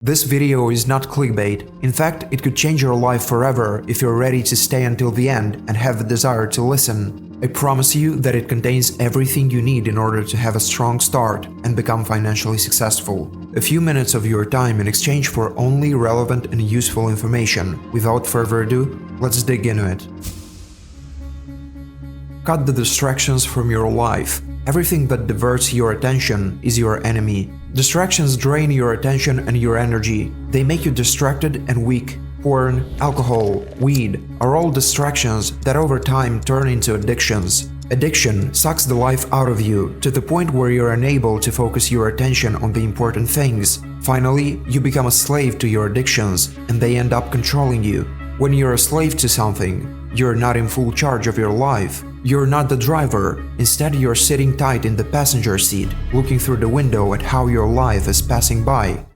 This video is not clickbait. In fact, it could change your life forever if you're ready to stay until the end and have the desire to listen. I promise you that it contains everything you need in order to have a strong start and become financially successful. A few minutes of your time in exchange for only relevant and useful information. Without further ado, let's dig into it. Cut the distractions from your life. Everything that diverts your attention is your enemy. Distractions drain your attention and your energy. They make you distracted and weak. Porn, alcohol, weed are all distractions that over time turn into addictions. Addiction sucks the life out of you to the point where you're unable to focus your attention on the important things. Finally, you become a slave to your addictions and they end up controlling you. When you're a slave to something, you're not in full charge of your life. You're not the driver. Instead, you're sitting tight in the passenger seat, looking through the window at how your life is passing by.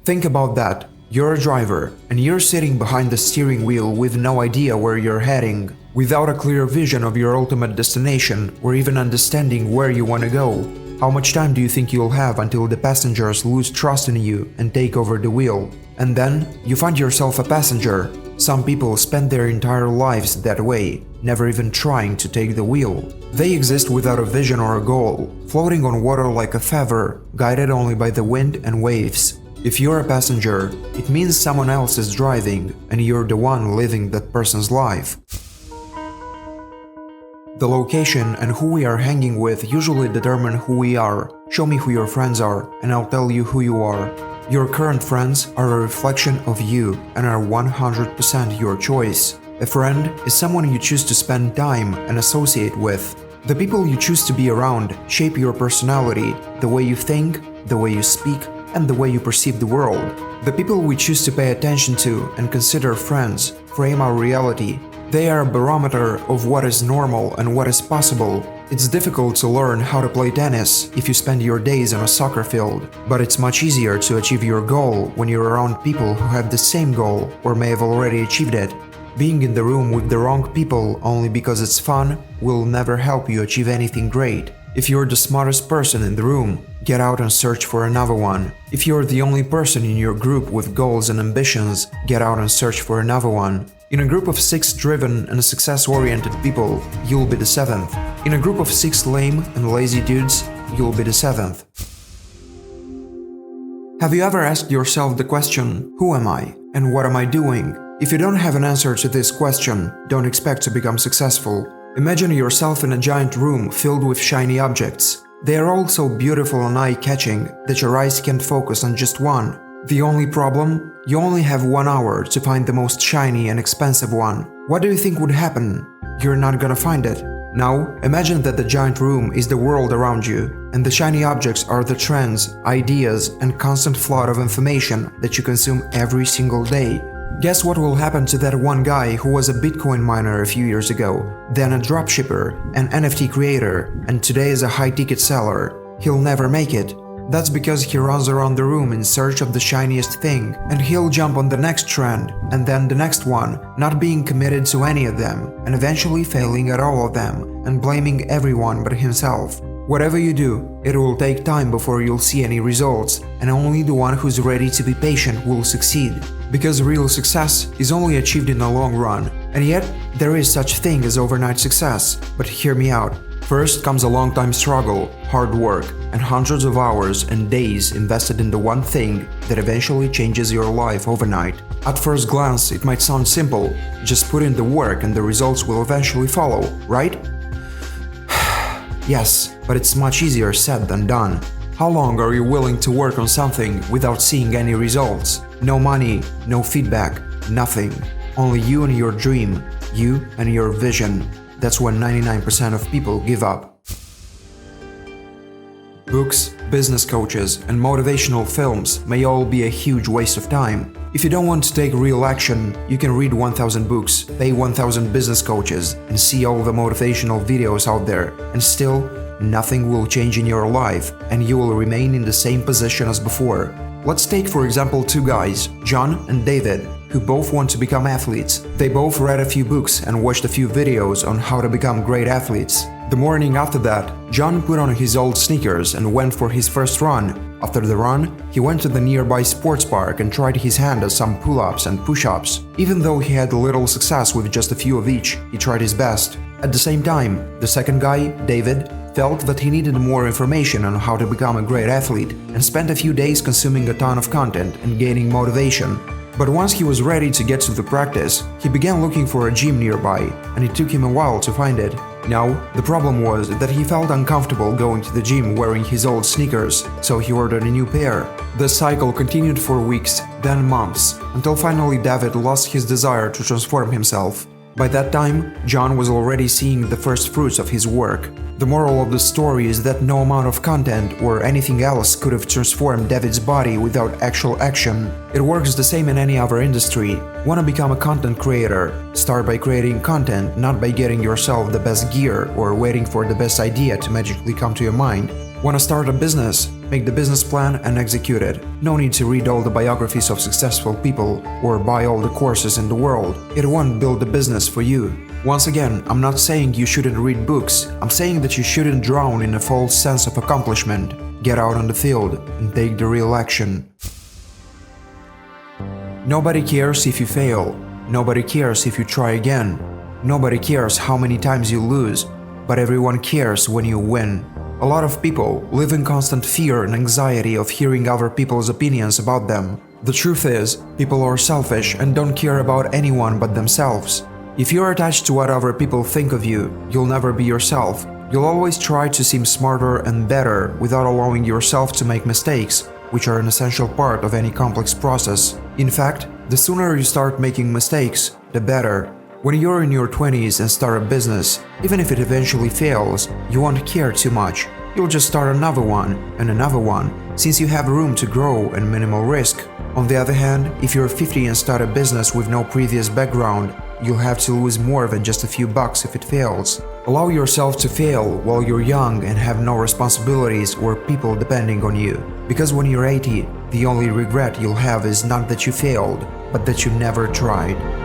Think about that. You're a driver, and you're sitting behind the steering wheel with no idea where you're heading, without a clear vision of your ultimate destination or even understanding where you want to go. How much time do you think you'll have until the passengers lose trust in you and take over the wheel? And then, you find yourself a passenger. Some people spend their entire lives that way, never even trying to take the wheel. They exist without a vision or a goal, floating on water like a feather, guided only by the wind and waves. If you're a passenger, it means someone else is driving, and you're the one living that person's life. The location and who we are hanging with usually determine who we are. Show me who your friends are, and I'll tell you who you are. Your current friends are a reflection of you and are 100% your choice. A friend is someone you choose to spend time and associate with. The people you choose to be around shape your personality, the way you think, the way you speak, and the way you perceive the world. The people we choose to pay attention to and consider friends frame our reality. They are a barometer of what is normal and what is possible. It's difficult to learn how to play tennis if you spend your days on a soccer field, but it's much easier to achieve your goal when you're around people who have the same goal or may have already achieved it. Being in the room with the wrong people only because it's fun will never help you achieve anything great. If you're the smartest person in the room, get out and search for another one. If you're the only person in your group with goals and ambitions, get out and search for another one. In a group of 6 driven and success-oriented people, you'll be the 7th. In a group of 6 lame and lazy dudes, you'll be the 7th. Have you ever asked yourself the question, who am I and what am I doing? If you don't have an answer to this question, don't expect to become successful. Imagine yourself in a giant room filled with shiny objects. They are all so beautiful and eye-catching that your eyes can't focus on just one. The only problem? You only have 1 hour to find the most shiny and expensive one. What do you think would happen? You're not gonna find it. Now, imagine that the giant room is the world around you, and the shiny objects are the trends, ideas, and constant flood of information that you consume every single day. Guess what will happen to that one guy who was a Bitcoin miner a few years ago, then a dropshipper, an NFT creator, and today is a high-ticket seller? He'll never make it. That's because he runs around the room in search of the shiniest thing, and he'll jump on the next trend, and then the next one, not being committed to any of them, and eventually failing at all of them, and blaming everyone but himself. Whatever you do, it will take time before you'll see any results, and only the one who's ready to be patient will succeed. Because real success is only achieved in the long run, and yet there is such thing as overnight success. But hear me out. First comes a long time struggle, hard work, and hundreds of hours and days invested in the one thing that eventually changes your life overnight. At first glance, it might sound simple. Just put in the work and the results will eventually follow, right? Yes, but it's much easier said than done. How long are you willing to work on something without seeing any results? No money, no feedback, nothing. Only you and your dream, you and your vision. That's when 99% of people give up. Books, business coaches, and motivational films may all be a huge waste of time. If you don't want to take real action, you can read 1000 books, pay 1000 business coaches, and see all the motivational videos out there, and still, nothing will change in your life, and you will remain in the same position as before. Let's take for example 2 guys, John and David, who both want to become athletes. They both read a few books and watched a few videos on how to become great athletes. The morning after that, John put on his old sneakers and went for his first run. After the run, he went to the nearby sports park and tried his hand at some pull-ups and push-ups. Even though he had little success with just a few of each, he tried his best. At the same time, the second guy, David, felt that he needed more information on how to become a great athlete and spent a few days consuming a ton of content and gaining motivation. But once he was ready to get to the practice, he began looking for a gym nearby, and it took him a while to find it. Now, the problem was that he felt uncomfortable going to the gym wearing his old sneakers, so he ordered a new pair. This cycle continued for weeks, then months, until finally David lost his desire to transform himself. By that time, John was already seeing the first fruits of his work. The moral of the story is that no amount of content or anything else could have transformed David's body without actual action. It works the same in any other industry. Want to become a content creator? Start by creating content, not by getting yourself the best gear or waiting for the best idea to magically come to your mind. Want to start a business? Make the business plan and execute it. No need to read all the biographies of successful people or buy all the courses in the world. It won't build the business for you. Once again, I'm not saying you shouldn't read books. I'm saying that you shouldn't drown in a false sense of accomplishment. Get out on the field and take the real action. Nobody cares if you fail. Nobody cares if you try again. Nobody cares how many times you lose. But everyone cares when you win. A lot of people live in constant fear and anxiety of hearing other people's opinions about them. The truth is, people are selfish and don't care about anyone but themselves. If you're attached to what other people think of you, you'll never be yourself. You'll always try to seem smarter and better without allowing yourself to make mistakes, which are an essential part of any complex process. In fact, the sooner you start making mistakes, the better. When you're in your 20s and start a business, even if it eventually fails, you won't care too much. You'll just start another one and another one, since you have room to grow and minimal risk. On the other hand, if you're 50 and start a business with no previous background, you'll have to lose more than just a few bucks if it fails. Allow yourself to fail while you're young and have no responsibilities or people depending on you. Because when you're 80, the only regret you'll have is not that you failed, but that you never tried.